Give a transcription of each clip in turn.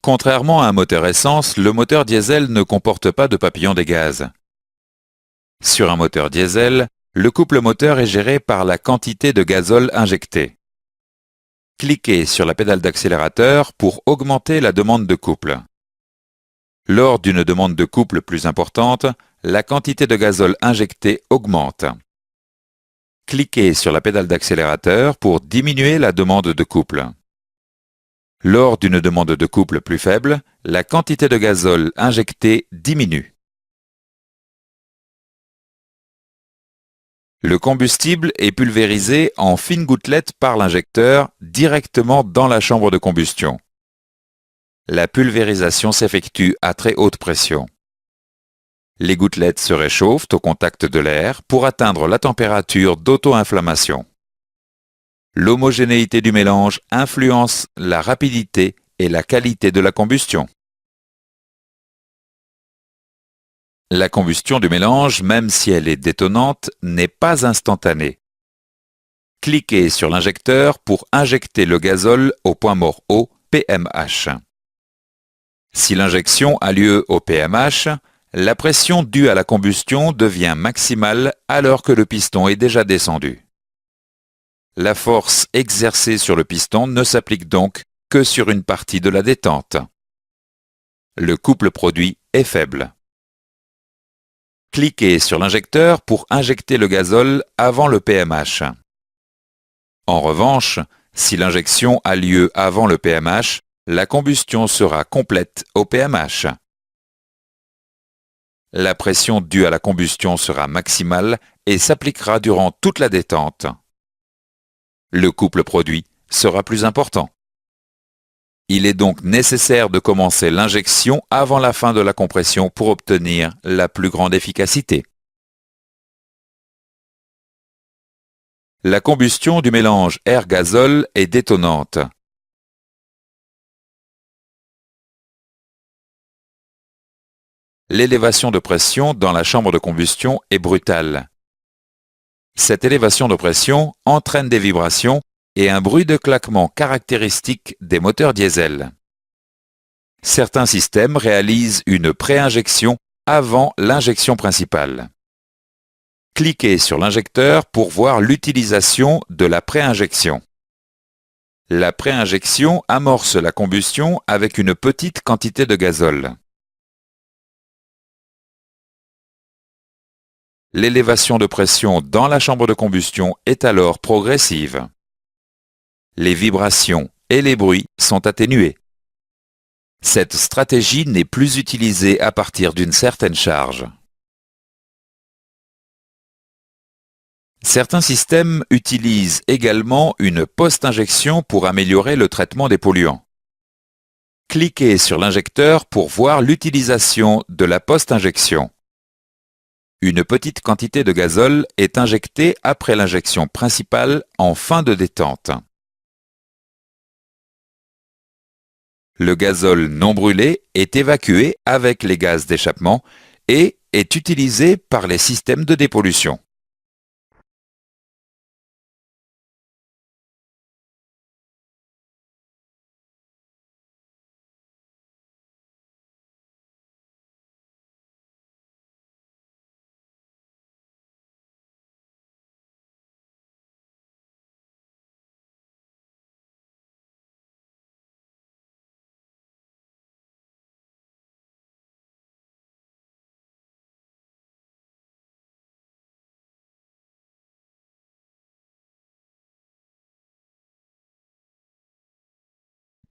Contrairement à un moteur essence, le moteur diesel ne comporte pas de papillon des gaz. Sur un moteur diesel, le couple moteur est géré par la quantité de gazole injecté. Cliquez sur la pédale d'accélérateur pour augmenter la demande de couple. Lors d'une demande de couple plus importante, la quantité de gazole injecté augmente. Cliquez sur la pédale d'accélérateur pour diminuer la demande de couple. Lors d'une demande de couple plus faible, la quantité de gazole injecté diminue. Le combustible est pulvérisé en fines gouttelettes par l'injecteur directement dans la chambre de combustion. La pulvérisation s'effectue à très haute pression. Les gouttelettes se réchauffent au contact de l'air pour atteindre la température d'auto-inflammation. L'homogénéité du mélange influence la rapidité et la qualité de la combustion. La combustion du mélange, même si elle est détonante, n'est pas instantanée. Cliquez sur l'injecteur pour injecter le gazole au point mort haut, PMH. Si l'injection a lieu au PMH, la pression due à la combustion devient maximale alors que le piston est déjà descendu. La force exercée sur le piston ne s'applique donc que sur une partie de la détente. Le couple produit est faible. Cliquez sur l'injecteur pour injecter le gazole avant le PMH. En revanche, si l'injection a lieu avant le PMH, la combustion sera complète au PMH. La pression due à la combustion sera maximale et s'appliquera durant toute la détente. Le couple produit sera plus important. Il est donc nécessaire de commencer l'injection avant la fin de la compression pour obtenir la plus grande efficacité. La combustion du mélange air-gazole est détonante. L'élévation de pression dans la chambre de combustion est brutale. Cette élévation de pression entraîne des vibrations et un bruit de claquement caractéristique des moteurs diesel. Certains systèmes réalisent une pré-injection avant l'injection principale. Cliquez sur l'injecteur pour voir l'utilisation de la pré-injection. La pré-injection amorce la combustion avec une petite quantité de gazole. L'élévation de pression dans la chambre de combustion est alors progressive. Les vibrations et les bruits sont atténués. Cette stratégie n'est plus utilisée à partir d'une certaine charge. Certains systèmes utilisent également une post-injection pour améliorer le traitement des polluants. Cliquez sur l'injecteur pour voir l'utilisation de la post-injection. Une petite quantité de gazole est injectée après l'injection principale en fin de détente. Le gazole non brûlé est évacué avec les gaz d'échappement et est utilisé par les systèmes de dépollution.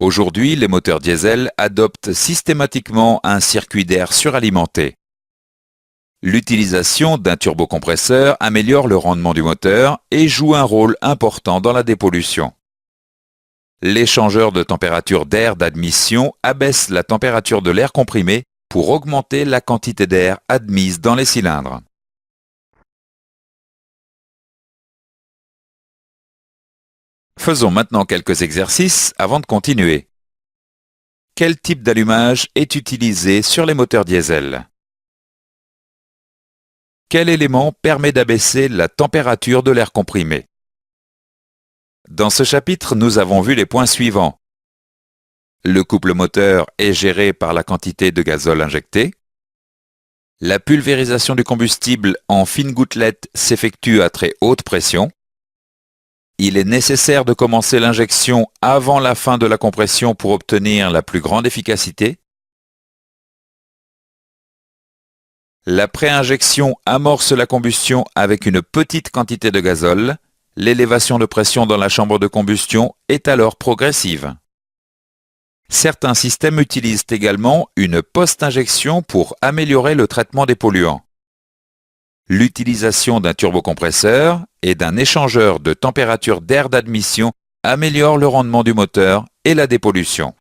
Aujourd'hui, les moteurs diesel adoptent systématiquement un circuit d'air suralimenté. L'utilisation d'un turbocompresseur améliore le rendement du moteur et joue un rôle important dans la dépollution. L'échangeur de température d'air d'admission abaisse la température de l'air comprimé pour augmenter la quantité d'air admise dans les cylindres. Faisons maintenant quelques exercices avant de continuer. Quel type d'allumage est utilisé sur les moteurs diesel? Quel élément permet d'abaisser la température de l'air comprimé? Dans ce chapitre, nous avons vu les points suivants. Le couple moteur est géré par la quantité de gazole injecté. La pulvérisation du combustible en fines gouttelettes s'effectue à très haute pression. Il est nécessaire de commencer l'injection avant la fin de la compression pour obtenir la plus grande efficacité. La pré-injection amorce la combustion avec une petite quantité de gazole. L'élévation de pression dans la chambre de combustion est alors progressive. Certains systèmes utilisent également une post-injection pour améliorer le traitement des polluants. L'utilisation d'un turbocompresseur et d'un échangeur de température d'air d'admission améliore le rendement du moteur et la dépollution.